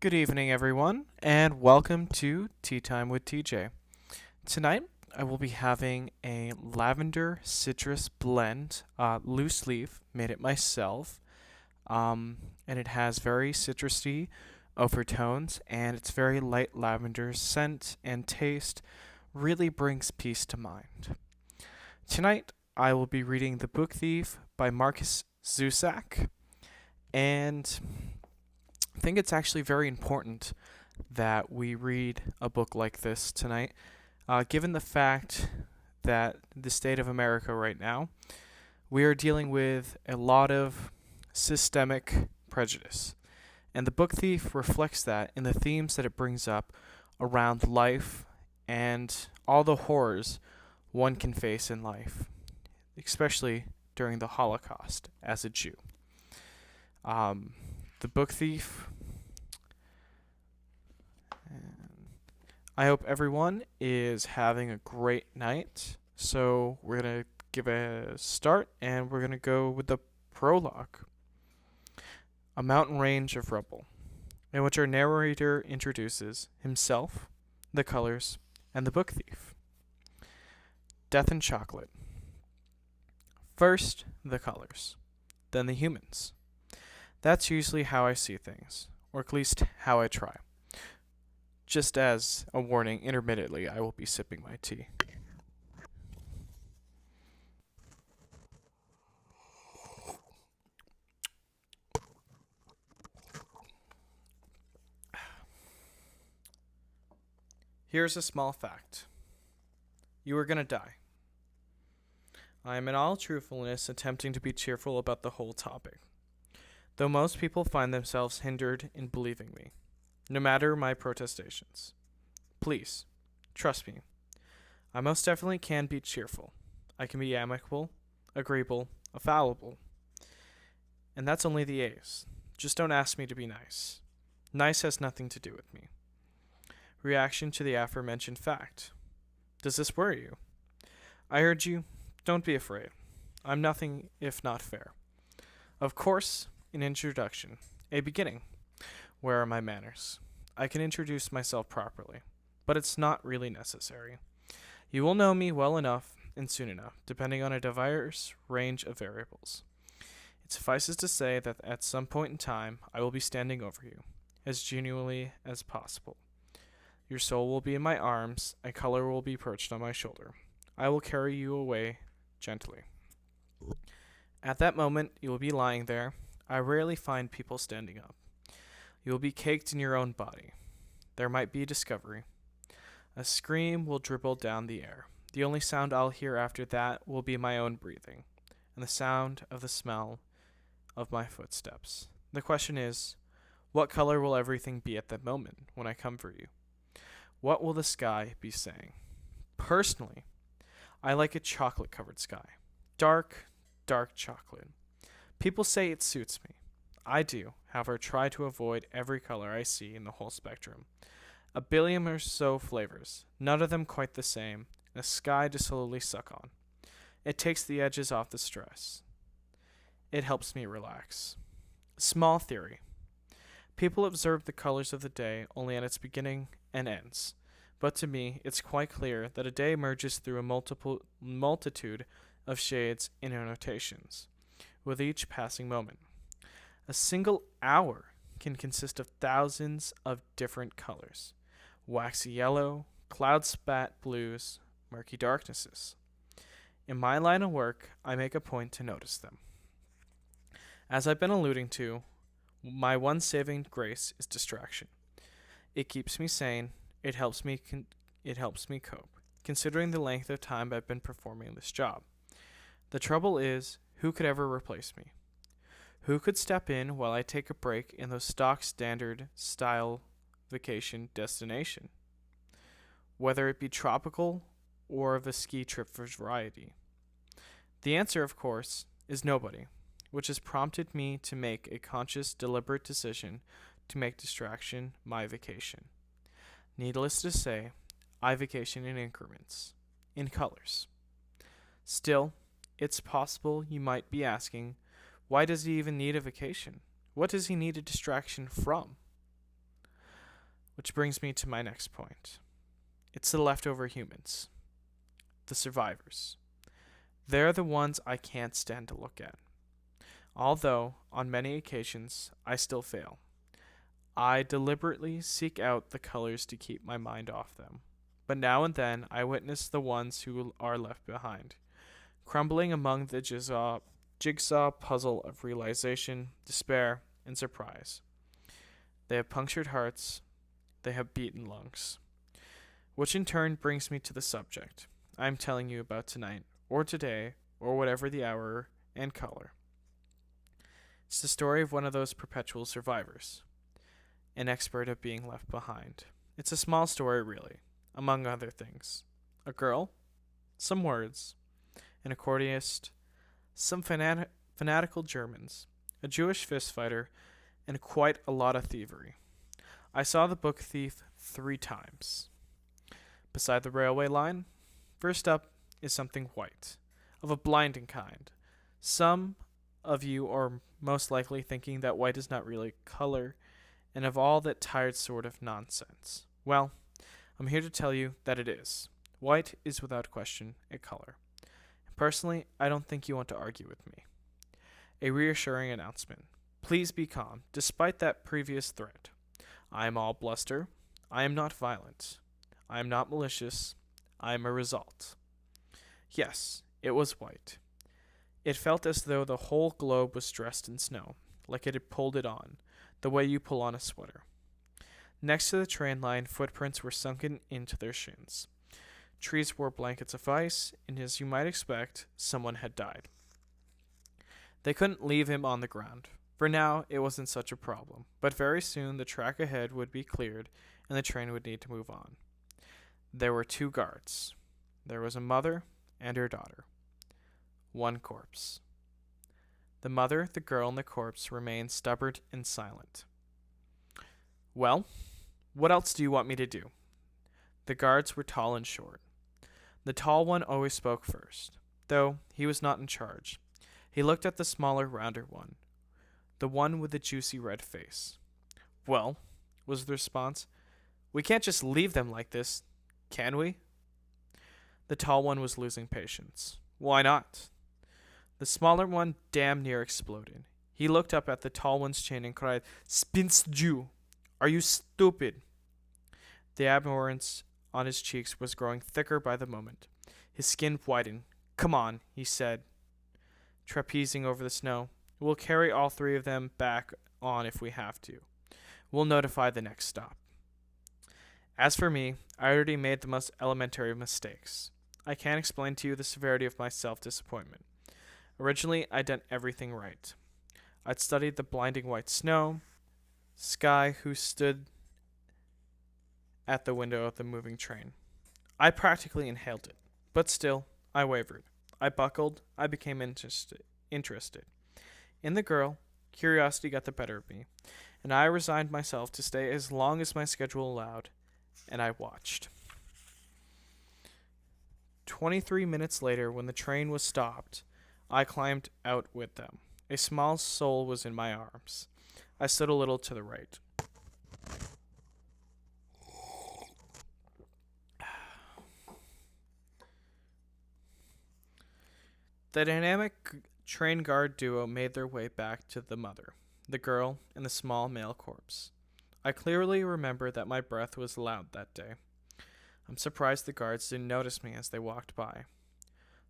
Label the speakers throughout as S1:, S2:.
S1: Good evening, everyone, and welcome to Tea Time with TJ. Tonight, I will be having a lavender citrus blend, loose leaf, made it myself, and it has very citrusy overtones, and its very light lavender scent and taste really brings peace to mind. Tonight, I will be reading The Book Thief by Markus Zusak, and I think it's actually very important that we read a book like this tonight, given the fact that the state of America right now, we are dealing with a lot of systemic prejudice. And The Book Thief reflects that in the themes that it brings up around life and all the horrors one can face in life, especially during the Holocaust as a Jew. The Book Thief. I hope everyone is having a great night. So we're going to give a start and we're going to go with the prologue. A mountain range of rubble, in which our narrator introduces himself, the colors, and the book thief. Death and chocolate. First, the colors, then the humans. That's usually how I see things, or at least how I try. Just as a warning, intermittently, I will be sipping my tea. Here's a small fact. You are gonna die. I am in all truthfulness attempting to be cheerful about the whole topic, though most people find themselves hindered in believing me, no matter my protestations. Please, trust me. I most definitely can be cheerful. I can be amicable, agreeable, affable. And that's only the A's. Just don't ask me to be nice. Nice has nothing to do with me. Reaction to the aforementioned fact. Does this worry you? I urge you, don't be afraid. I'm nothing if not fair. Of course, an introduction, a beginning. Where are my manners? I can introduce myself properly, but it's not really necessary. You will know me well enough and soon enough, depending on a diverse range of variables. It suffices to say that at some point in time, I will be standing over you, as genuinely as possible. Your soul will be in my arms, a color will be perched on my shoulder. I will carry you away gently. At that moment, you will be lying there. I rarely find people standing up. You will be caked in your own body. There might be a discovery. A scream will dribble down the air. The only sound I'll hear after that will be my own breathing, and the sound of the smell of my footsteps. The question is, what color will everything be at that moment when I come for you? What will the sky be saying? Personally, I like a chocolate-covered sky. Dark, dark chocolate. People say it suits me. I do, however, try to avoid every color I see in the whole spectrum. A billion or so flavors, none of them quite the same, and a sky to slowly suck on. It takes the edges off the stress. It helps me relax. Small theory. People observe the colors of the day only at its beginning and ends, but to me it's quite clear that a day emerges through a multitude of shades and annotations, with each passing moment. A single hour can consist of thousands of different colors. Waxy yellow, cloud spat blues, murky darknesses. In my line of work, I make a point to notice them. As I've been alluding to, my one saving grace is distraction. It keeps me sane. It helps me cope, considering the length of time I've been performing this job. The trouble is, who could ever replace me? Who could step in while I take a break in the stock standard style vacation destination? Whether it be tropical or of a ski trip for variety. The answer, of course, is nobody, which has prompted me to make a conscious, deliberate decision to make distraction my vacation. Needless to say, I vacation in increments, in colors. Still, it's possible you might be asking, why does he even need a vacation? What does he need a distraction from? Which brings me to my next point. It's the leftover humans, the survivors. They're the ones I can't stand to look at. Although, on many occasions, I still fail. I deliberately seek out the colors to keep my mind off them. But now and then I witness the ones who are left behind, crumbling among the jigsaw puzzle of realization, despair, and surprise. They have punctured hearts, they have beaten lungs. Which in turn brings me to the subject I am telling you about tonight, or today, or whatever the hour and color. It's the story of one of those perpetual survivors, an expert at being left behind. It's a small story, really, among other things. A girl, some words, an accordionist, some fanatical Germans, a Jewish fistfighter, and quite a lot of thievery. I saw the book Thief 3 times. Beside the railway line, first up is something white, of a blinding kind. Some of you are most likely thinking that white is not really color, and of all that tired sort of nonsense. Well, I'm here to tell you that it is. White is without question a color. Personally, I don't think you want to argue with me. A reassuring announcement. Please be calm, despite that previous threat. I am all bluster. I am not violent. I am not malicious. I am a result. Yes, it was white. It felt as though the whole globe was dressed in snow, like it had pulled it on, the way you pull on a sweater. Next to the train line, footprints were sunken into their shins. Trees wore blankets of ice, and as you might expect, someone had died. They couldn't leave him on the ground. For now, it wasn't such a problem, but very soon the track ahead would be cleared, and the train would need to move on. There were 2 guards. There was a mother and her daughter. 1 corpse. The mother, the girl, and the corpse remained stubborn and silent. Well, what else do you want me to do? The guards were tall and short. The tall one always spoke first, though he was not in charge. He looked at the smaller, rounder one, the one with the juicy red face. Well, was the response, we can't just leave them like this, can we? The tall one was losing patience. Why not? The smaller one damn near exploded. He looked up at the tall one's chin and cried, Spinnst du? Are you stupid? The abhorrence on his cheeks was growing thicker by the moment. His skin whitened. Come on, he said, trapezing over the snow. We'll carry all 3 of them back on if we have to. We'll notify the next stop. As for me, I already made the most elementary of mistakes. I can't explain to you the severity of my self-disappointment. Originally, I'd done everything right. I'd studied the blinding white sky who stood at the window of the moving train. I practically inhaled it, but still, I wavered. I buckled. I became interested. In the girl, curiosity got the better of me, and I resigned myself to stay as long as my schedule allowed, and I watched. 23 minutes later, when the train was stopped, I climbed out with them. A small soul was in my arms. I stood a little to the right. The dynamic train guard duo made their way back to the mother, the girl, and the small male corpse. I clearly remember that my breath was loud that day. I'm surprised the guards didn't notice me as they walked by.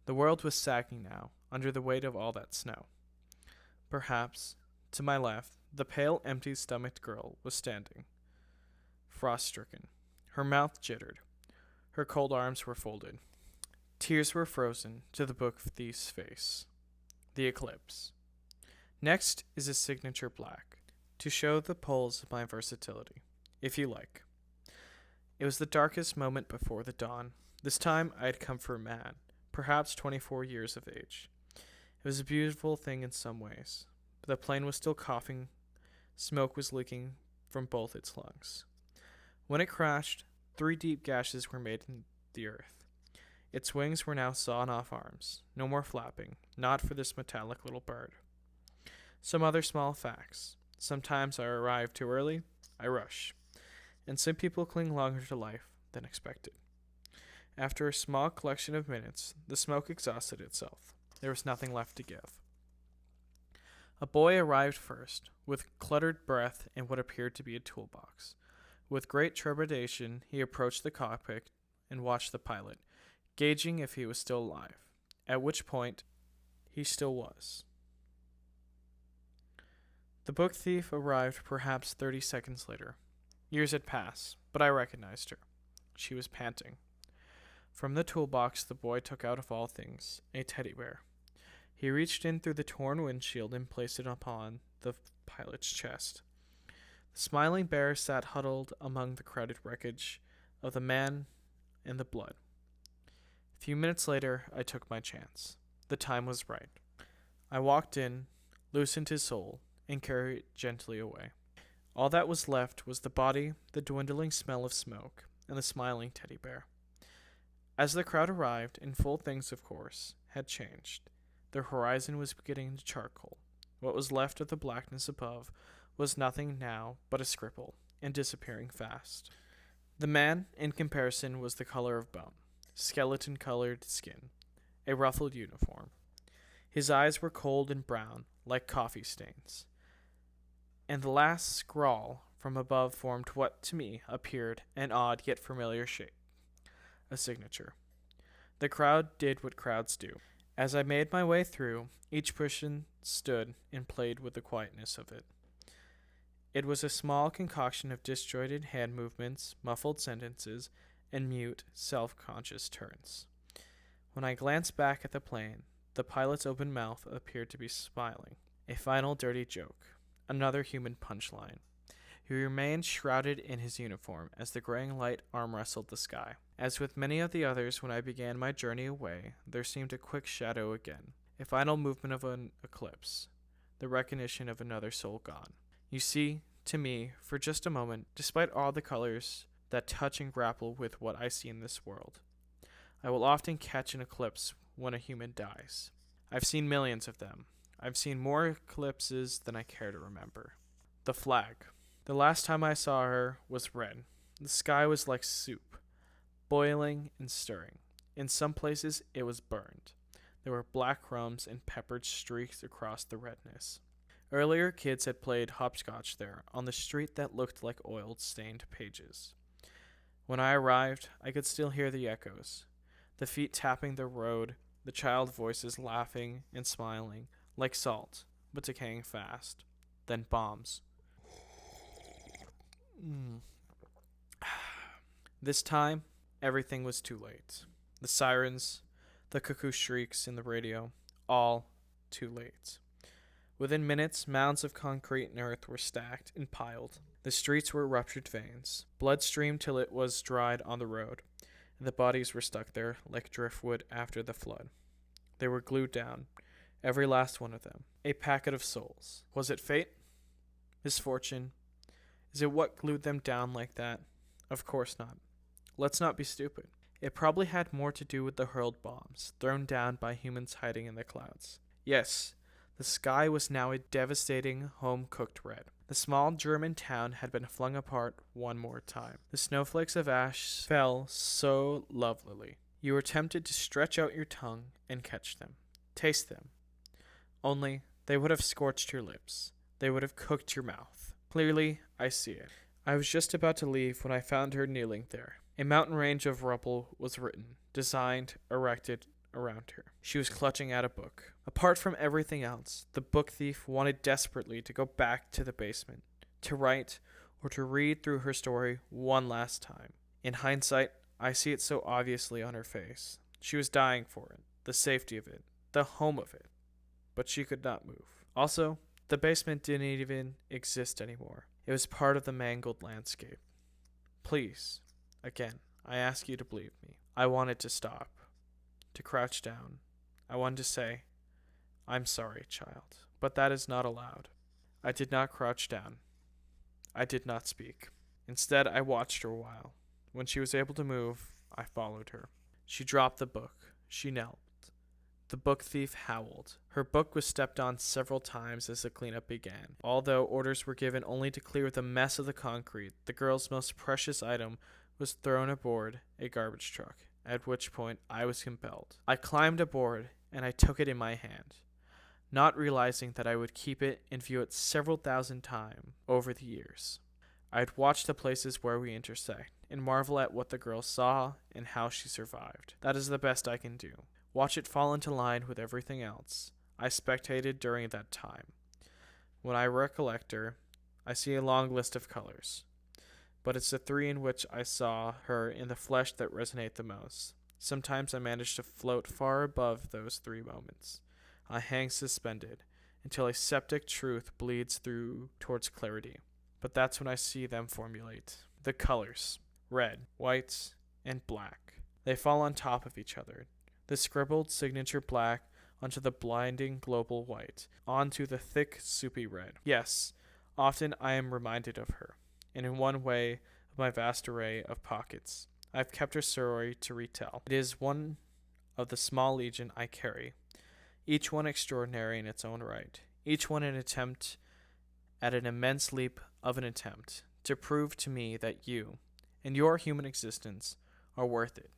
S1: The world was sagging now, under the weight of all that snow. Perhaps, to my left, the pale, empty-stomached girl was standing, frost-stricken. Her mouth jittered. Her cold arms were folded. Tears were frozen to the book thief's face. The eclipse. Next is a signature black, to show the poles of my versatility, if you like. It was the darkest moment before the dawn. This time I had come for a man, perhaps 24 years of age. It was a beautiful thing in some ways, but the plane was still coughing. Smoke was leaking from both its lungs. When it crashed, 3 deep gashes were made in the earth. Its wings were now sawn-off arms. No more flapping, not for this metallic little bird. Some other small facts. Sometimes I arrive too early. I rush. and some people cling longer to life than expected. After a small collection of minutes, the smoke exhausted itself. There was nothing left to give. A boy arrived first, with cluttered breath and what appeared to be a toolbox. With great trepidation, he approached the cockpit and watched the pilot, gauging if he was still alive, at which point he still was. The book thief arrived perhaps 30 seconds later. Years had passed, but I recognized her. She was panting. From the toolbox, the boy took out, of all things, a teddy bear. He reached in through the torn windshield and placed it upon the pilot's chest. The smiling bear sat huddled among the crowded wreckage of the man and the blood. A few minutes later, I took my chance. The time was right. I walked in, loosened his soul, and carried it gently away. All that was left was the body, the dwindling smell of smoke, and the smiling teddy bear. As the crowd arrived, in full things, of course, had changed. The horizon was beginning to charcoal. What was left of the blackness above was nothing now but a scribble, and disappearing fast. The man, in comparison, was the color of bone, skeleton-colored skin, a ruffled uniform. His eyes were cold and brown, like coffee stains. And the last scrawl from above formed what, to me, appeared an odd yet familiar shape. A signature. The crowd did what crowds do. As I made my way through, each person stood and played with the quietness of it. It was a small concoction of disjointed hand movements, muffled sentences, and mute, self-conscious turns. When I glanced back at the plane, the pilot's open mouth appeared to be smiling. A final dirty joke. Another human punchline. He remained shrouded in his uniform as the graying light arm wrestled the sky. As with many of the others when I began my journey away, there seemed a quick shadow again, a final movement of an eclipse, the recognition of another soul gone. You see, to me, for just a moment, despite all the colors that touch and grapple with what I see in this world, I will often catch an eclipse when a human dies. I've seen millions of them. I've seen more eclipses than I care to remember. The flag. The last time I saw her was red. The sky was like soup, boiling and stirring. In some places it was burned. There were black crumbs and peppered streaks across the redness. Earlier kids had played hopscotch there, on the street that looked like oil-stained pages. When I arrived, I could still hear the echoes, the feet tapping the road, the child voices laughing and smiling, like salt, but decaying fast. Then bombs. This time, everything was too late. The sirens, the cuckoo shrieks in the radio, all too late. Within minutes, mounds of concrete and earth were stacked and piled. The streets were ruptured veins. Blood streamed till it was dried on the road, and the bodies were stuck there like driftwood after the flood. They were glued down, every last one of them. A packet of souls. Was it fate? Misfortune? Is it what glued them down like that? Of course not. Let's not be stupid. It probably had more to do with the hurled bombs, thrown down by humans hiding in the clouds. Yes, the sky was now a devastating, home-cooked red. The small German town had been flung apart one more time. The snowflakes of ash fell so lovelily. You were tempted to stretch out your tongue and catch them, taste them. Only, they would have scorched your lips. They would have cooked your mouth. Clearly, I see it. I was just about to leave when I found her kneeling there. A mountain range of rubble was written, designed, erected around her. She was clutching at a book. Apart from everything else, the book thief wanted desperately to go back to the basement, to write or to read through her story one last time. In hindsight, I see it so obviously on her face. She was dying for it, the safety of it, the home of it. But she could not move. Also, the basement didn't even exist anymore. It was part of the mangled landscape. Please, again, I ask you to believe me. I wanted to stop, to crouch down. I wanted to say, I'm sorry, child, but that is not allowed. I did not crouch down. I did not speak. Instead, I watched her a while. When she was able to move, I followed her. She dropped the book. She knelt. The book thief howled. Her book was stepped on several times as the cleanup began. Although orders were given only to clear the mess of the concrete, the girl's most precious item was thrown aboard a garbage truck, at which point I was compelled. I climbed aboard, and I took it in my hand, not realizing that I would keep it and view it several thousand times over the years. I'd watch the places where we intersect, and marvel at what the girl saw and how she survived. That is the best I can do. Watch it fall into line with everything else. I spectated during that time. When I recollect her, I see a long list of colors, but it's the three in which I saw her in the flesh that resonate the most. Sometimes I manage to float far above those 3 moments. I hang suspended until a septic truth bleeds through towards clarity. But that's when I see them formulate. The colors, red, white, and black. They fall on top of each other. The scribbled signature black onto the blinding global white, onto the thick, soupy red. Yes, often I am reminded of her, and in one way of my vast array of pockets. I've kept her story to retell. It is one of the small legion I carry, each one extraordinary in its own right, each one an attempt at an immense leap of an attempt to prove to me that you and your human existence are worth it.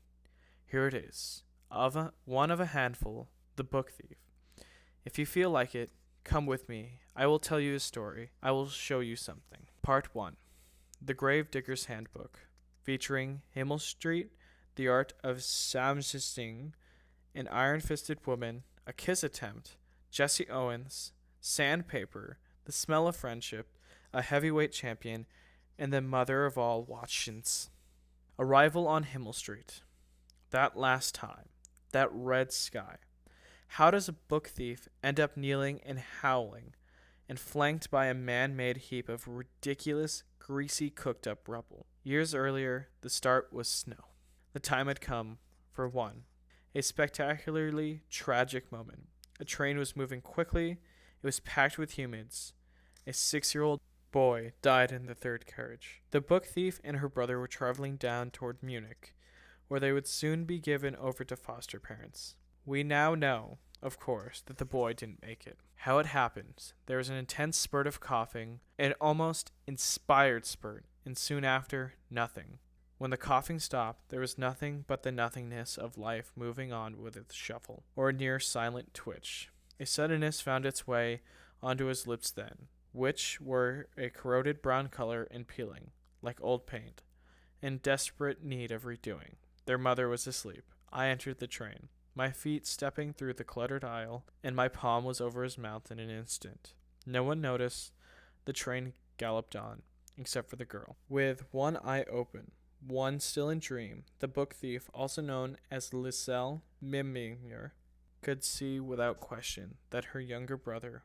S1: Here it is, one of a handful, the book thief. If you feel like it, come with me. I will tell you a story. I will show you something. Part 1. The Grave Digger's Handbook, featuring Himmel Street, the art of samsisting, an iron-fisted woman, a kiss attempt, Jesse Owens, sandpaper, the smell of friendship, a heavyweight champion, and the mother of all watchings. Arrival on Himmel Street. That last time. That red sky. How does a book thief end up kneeling and howling, and flanked by a man-made heap of ridiculous, greasy, cooked-up rubble? Years earlier, the start was snow. The time had come for one. A spectacularly tragic moment. A train was moving quickly. It was packed with humans. A 6-year-old boy died in the third carriage. The book thief and her brother were traveling down toward Munich, where they would soon be given over to foster parents. We now know, of course, that the boy didn't make it. How it happened, there was an intense spurt of coughing, an almost inspired spurt, and soon after, nothing. When the coughing stopped, there was nothing but the nothingness of life moving on with its shuffle, or a near silent twitch. A suddenness found its way onto his lips then, which were a corroded brown color and peeling, like old paint, in desperate need of redoing. Their mother was asleep. I entered the train, my feet stepping through the cluttered aisle, and my palm was over his mouth in an instant. No one noticed. The train galloped on, except for the girl. With one eye open, one still in dream, the book thief, also known as Lisel Miminger, could see without question that her younger brother,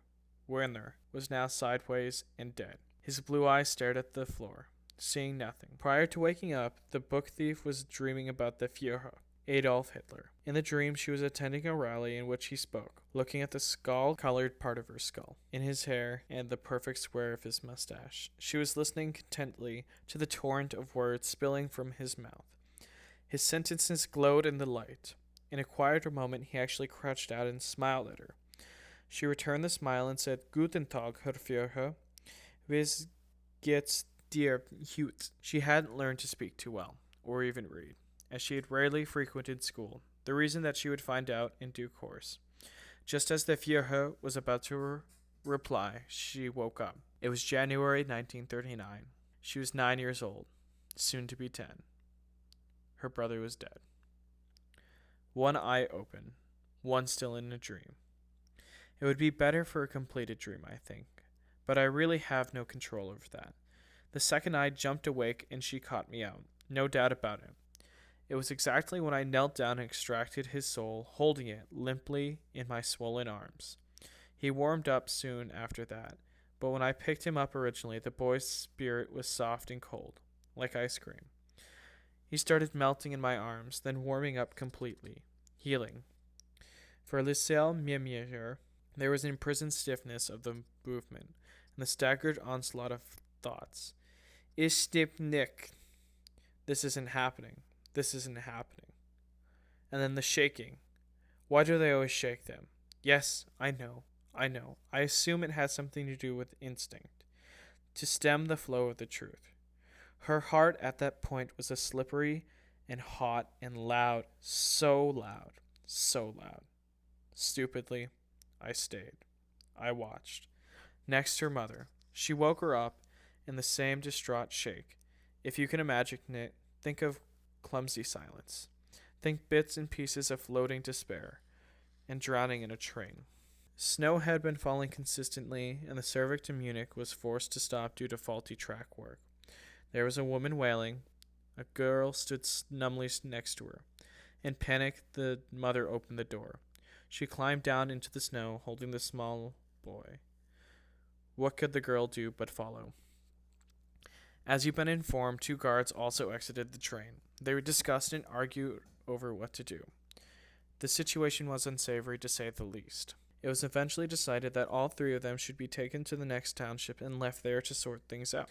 S1: Werner, was now sideways and dead. His blue eyes stared at the floor, seeing nothing. Prior to waking up, the book thief was dreaming about the Führer, Adolf Hitler. In the dream, she was attending a rally in which he spoke, looking at the skull-colored part of her skull, in his hair, and the perfect square of his mustache. She was listening contentedly to the torrent of words spilling from his mouth. His sentences glowed in the light. In a quieter moment, he actually crouched out and smiled at her. She returned the smile and said, "Guten Tag, Herr Führer. Wie geht's dir heute?" She hadn't learned to speak too well, or even read, as she had rarely frequented school, the reason that she would find out in due course. Just as the Führer was about to reply, she woke up. It was January 1939. She was 9 years old, soon to be 10. Her brother was dead. One eye open, one still in a dream. It would be better for a completed dream, I think, but I really have no control over that. The second eye jumped awake and she caught me out, no doubt about it. It was exactly when I knelt down and extracted his soul, holding it limply in my swollen arms. He warmed up soon after that, but when I picked him up originally, the boy's spirit was soft and cold, like ice cream. He started melting in my arms, then warming up completely, healing. For Lisel Mimier, there was an imprisoned stiffness of the movement, and the staggered onslaught of thoughts. Ich stipp nicht. This isn't happening. This isn't happening. And then the shaking. Why do they always shake them? Yes, I know. I know. I assume it has something to do with instinct, to stem the flow of the truth. Her heart at that point was a slippery and hot and loud, so loud, so loud. Stupidly, I stayed. I watched. Next, her mother. She woke her up in the same distraught shake. If you can imagine it, think of clumsy silence. Think bits and pieces of floating despair and drowning in a train. Snow had been falling consistently, and the service to Munich was forced to stop due to faulty track work. There was a woman wailing. A girl stood numbly next to her. In panic, the mother opened the door. She climbed down into the snow, holding the small boy. What could the girl do but follow? As you've been informed, 2 guards also exited the train. They discussed and argued over what to do. The situation was unsavory, to say the least. It was eventually decided that all 3 of them should be taken to the next township and left there to sort things out.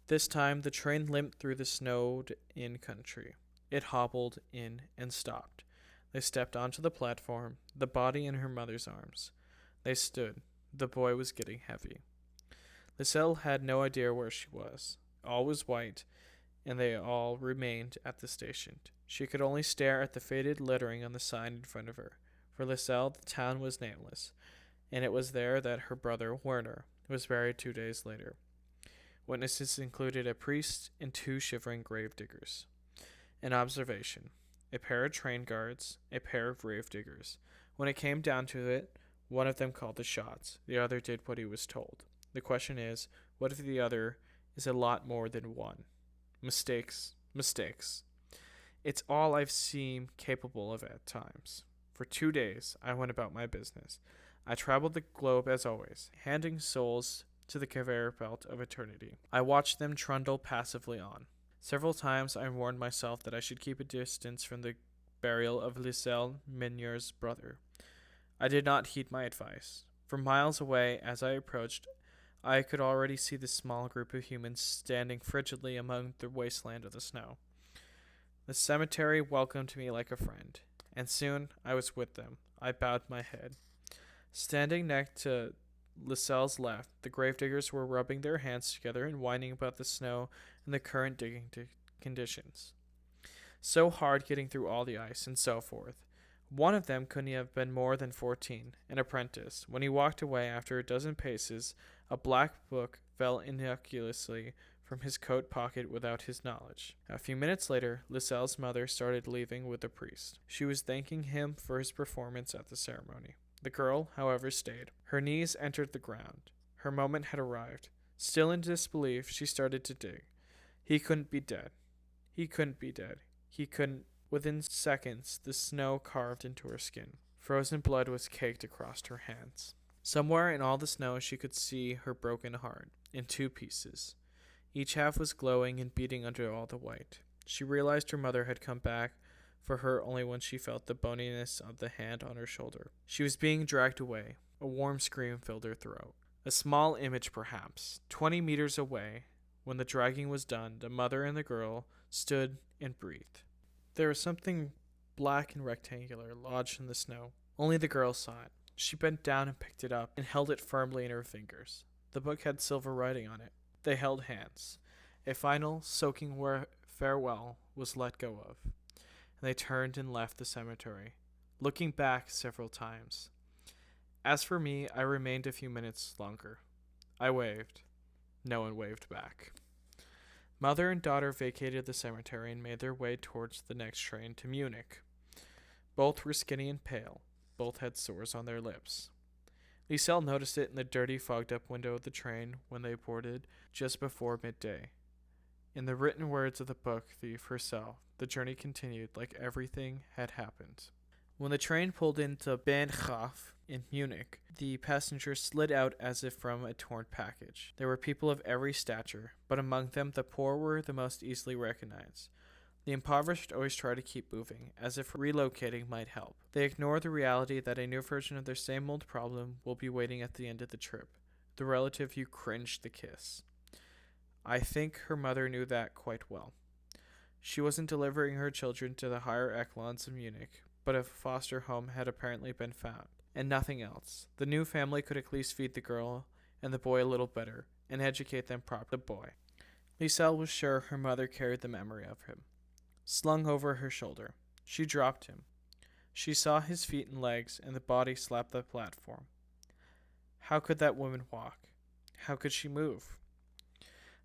S1: This time, the train limped through the snowed-in country. It hobbled in and stopped. They stepped onto the platform, the body in her mother's arms. They stood. The boy was getting heavy. Liselle had no idea where she was. All was white, and they all remained at the station. She could only stare at the faded lettering on the sign in front of her. For Liselle, the town was nameless, and it was there that her brother, Werner, was buried 2 days later. Witnesses included a priest and 2 shivering gravediggers. An observation: a pair of train guards, a pair of gravediggers. When it came down to it, one of them called the shots. The other did what he was told. The question is, what if the other is a lot more than one? Mistakes. It's all I've seemed capable of at times. For 2 days, I went about my business. I traveled the globe as always, handing souls to the conveyor belt of eternity. I watched them trundle passively on. Several times I warned myself that I should keep a distance from the burial of Liselle Meunier's brother. I did not heed my advice. For miles away, as I approached, I could already see the small group of humans standing frigidly among the wasteland of the snow. The cemetery welcomed me like a friend, and soon I was with them. I bowed my head. Standing next to Liselle's left, the gravediggers were rubbing their hands together and whining about the snow and the current digging conditions. So hard getting through all the ice, and so forth. One of them couldn't have been more than 14, an apprentice. When he walked away after a dozen paces, a black book fell innocuously from his coat pocket without his knowledge. A few minutes later, Liselle's mother started leaving with the priest. She was thanking him for his performance at the ceremony. The girl, however, stayed. Her knees entered the ground. Her moment had arrived. Still in disbelief, she started to dig. He couldn't be dead. He couldn't be dead. He couldn't. Within seconds, the snow carved into her skin. Frozen blood was caked across her hands. Somewhere in all the snow, she could see her broken heart, in 2 pieces. Each half was glowing and beating under all the white. She realized her mother had come back for her only when she felt the boniness of the hand on her shoulder. She was being dragged away. A warm scream filled her throat. A small image, perhaps. 20 meters away, when the dragging was done, the mother and the girl stood and breathed. There was something black and rectangular lodged in the snow. Only the girl saw it. She bent down and picked it up and held it firmly in her fingers. The book had silver writing on it. They held hands. A final, soaking farewell was let go of, and they turned and left the cemetery, looking back several times. As for me, I remained a few minutes longer. I waved. No one waved back. Mother and daughter vacated the cemetery and made their way towards the next train to Munich. Both were skinny and pale. Both had sores on their lips. Liselle noticed it in the dirty, fogged-up window of the train when they boarded just before midday. In the written words of the book thief herself, the journey continued like everything had happened. When the train pulled into Bahnhof in Munich, the passengers slid out as if from a torn package. There were people of every stature, but among them the poor were the most easily recognized. The impoverished always try to keep moving, as if relocating might help. They ignore the reality that a new version of their same old problem will be waiting at the end of the trip, the relative you cringe to kiss. I think her mother knew that quite well. She wasn't delivering her children to the higher echelons of Munich, but a foster home had apparently been found, and nothing else. The new family could at least feed the girl and the boy a little better, and educate them properly. The boy. Liselle was sure her mother carried the memory of him, slung over her shoulder. She dropped him. She saw his feet and legs, and the body slap the platform. How could that woman walk? How could she move?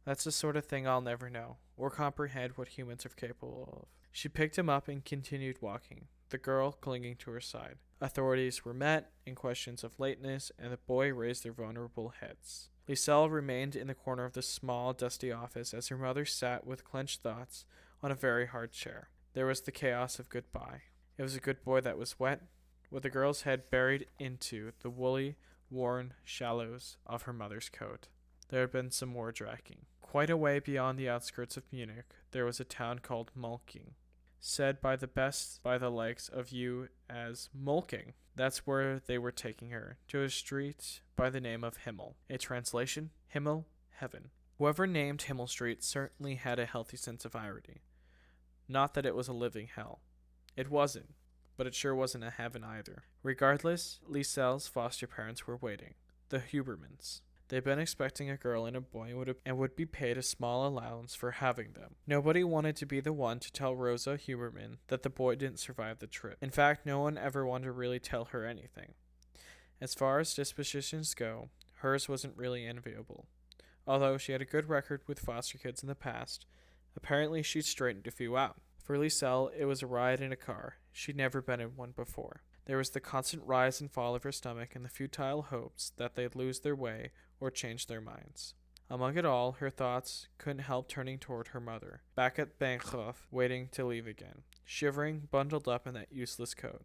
S1: That's the sort of thing I'll never know, or comprehend what humans are capable of. She picked him up and continued walking, the girl clinging to her side. Authorities were met in questions of lateness, and the boy raised their vulnerable heads. Liselle remained in the corner of the small, dusty office as her mother sat with clenched thoughts on a very hard chair. There was the chaos of goodbye. It was a good boy that was wet, with the girl's head buried into the woolly, worn shallows of her mother's coat. There had been some more dragging. Quite a way beyond the outskirts of Munich, there was a town called Mulking, said by the best by the likes of you as Mulking. That's where they were taking her, to a street by the name of Himmel. A translation, Himmel, heaven. Whoever named Himmel Street certainly had a healthy sense of irony. Not that it was a living hell. It wasn't, but it sure wasn't a heaven either. Regardless, Liselle's foster parents were waiting, the Hubermans. They'd been expecting a girl and a boy and would be paid a small allowance for having them. Nobody wanted to be the one to tell Rosa Huberman that the boy didn't survive the trip. In fact, no one ever wanted to really tell her anything. As far as dispositions go, hers wasn't really enviable. Although she had a good record with foster kids in the past, apparently she'd straightened a few out. For Liselle, it was a ride in a car. She'd never been in one before. There was the constant rise and fall of her stomach and the futile hopes that they'd lose their way or change their minds. Among it all, her thoughts couldn't help turning toward her mother, back at Bancroft, waiting to leave again, shivering, bundled up in that useless coat.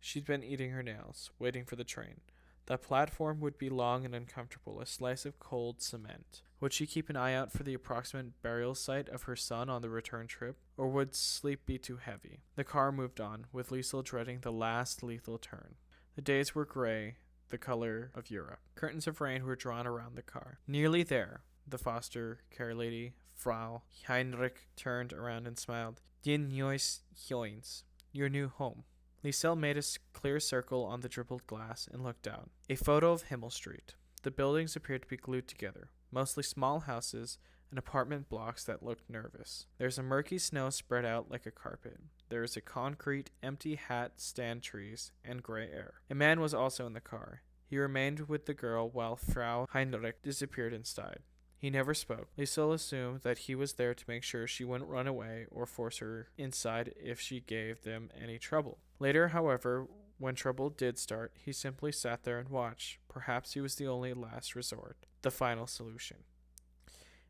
S1: She'd been eating her nails, waiting for the train. That platform would be long and uncomfortable, a slice of cold cement. Would she keep an eye out for the approximate burial site of her son on the return trip, or would sleep be too heavy? The car moved on, with Liesl dreading the last lethal turn. The days were gray, the color of Europe. Curtains of rain were drawn around the car. Nearly there, the foster care lady, Frau Heinrich, turned around and smiled. "Din neues Joins, your new home." Liesl made a clear circle on the dribbled glass and looked out. A photo of Himmel Street. The buildings appeared to be glued together, mostly small houses and apartment blocks that looked nervous. There's a murky snow spread out like a carpet. There is a concrete, empty hat stand, trees, and gray air. A man was also in the car. He remained with the girl while Frau Heinrich disappeared inside. He never spoke. Liesl assumed that he was there to make sure she wouldn't run away or force her inside if she gave them any trouble. Later, however, when trouble did start, he simply sat there and watched. Perhaps he was the only last resort, the final solution.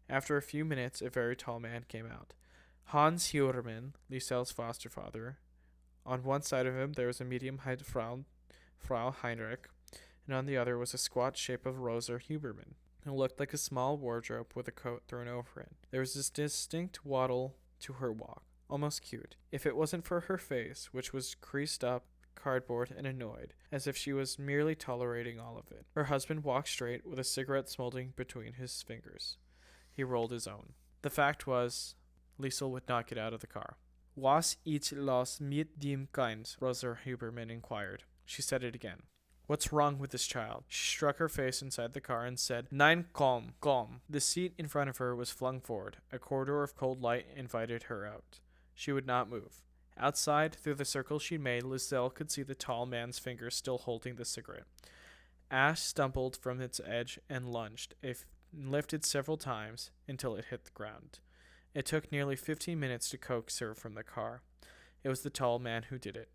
S1: After a few minutes, a very tall man came out. Hans Huberman, Liesel's foster father. On one side of him there was a medium-height Frau Heinrich, and on the other was a squat shape of Rosa Huberman, who looked like a small wardrobe with a coat thrown over it. There was this distinct waddle to her walk, almost cute, if it wasn't for her face, which was creased up, cardboard, and annoyed, as if she was merely tolerating all of it. Her husband walked straight, with a cigarette smoldering between his fingers. He rolled his own. The fact was, Liesl would not get out of the car. "Was ist los mit dem Kind?" Rosa Huberman inquired. She said it again. "What's wrong with this child?" She struck her face inside the car and said, "Nein, komm, komm." The seat in front of her was flung forward. A corridor of cold light invited her out. She would not move. Outside, through the circle she'd made, Liesl could see the tall man's fingers still holding the cigarette. Ash stumbled from its edge and lunged, lifted several times until it hit the ground. It took nearly 15 minutes to coax her from the car. It was the tall man who did it.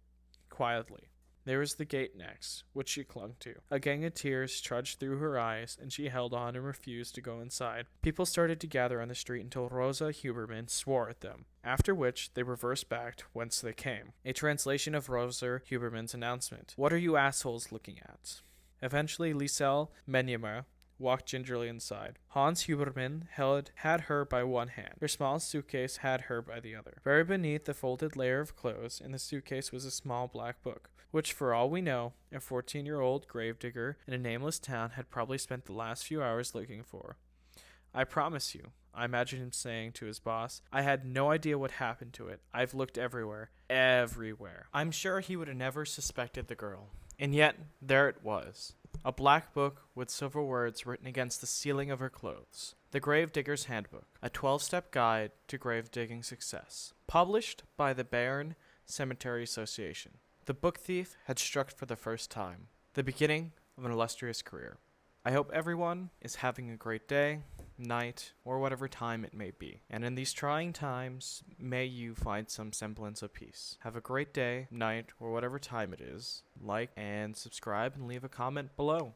S1: Quietly. There was the gate next, which she clung to. A gang of tears trudged through her eyes, and she held on and refused to go inside. People started to gather on the street until Rosa Huberman swore at them, after which they reversed back whence they came. A translation of Rosa Huberman's announcement. "What are you assholes looking at?" Eventually, Liesl Menjemer walked gingerly inside. Hans Huberman had her by one hand. Her small suitcase had her by the other. Buried beneath the folded layer of clothes in the suitcase was a small black book, which, for all we know, a 14-year-old gravedigger in a nameless town had probably spent the last few hours looking for. "I promise you, I imagine him saying to his boss, "I had no idea what happened to it. I've looked everywhere. Everywhere." I'm sure he would have never suspected the girl. And yet, there it was. A black book with silver words written against the ceiling of her clothes. The Gravedigger's Handbook, a 12-step guide to grave digging success. Published by the Bayern Cemetery Association. The book thief had struck for the first time. The beginning of an illustrious career. I hope everyone is having a great day, night, or whatever time it may be. And in these trying times, may you find some semblance of peace. Have a great day, night, or whatever time it is. Like and subscribe and leave a comment below.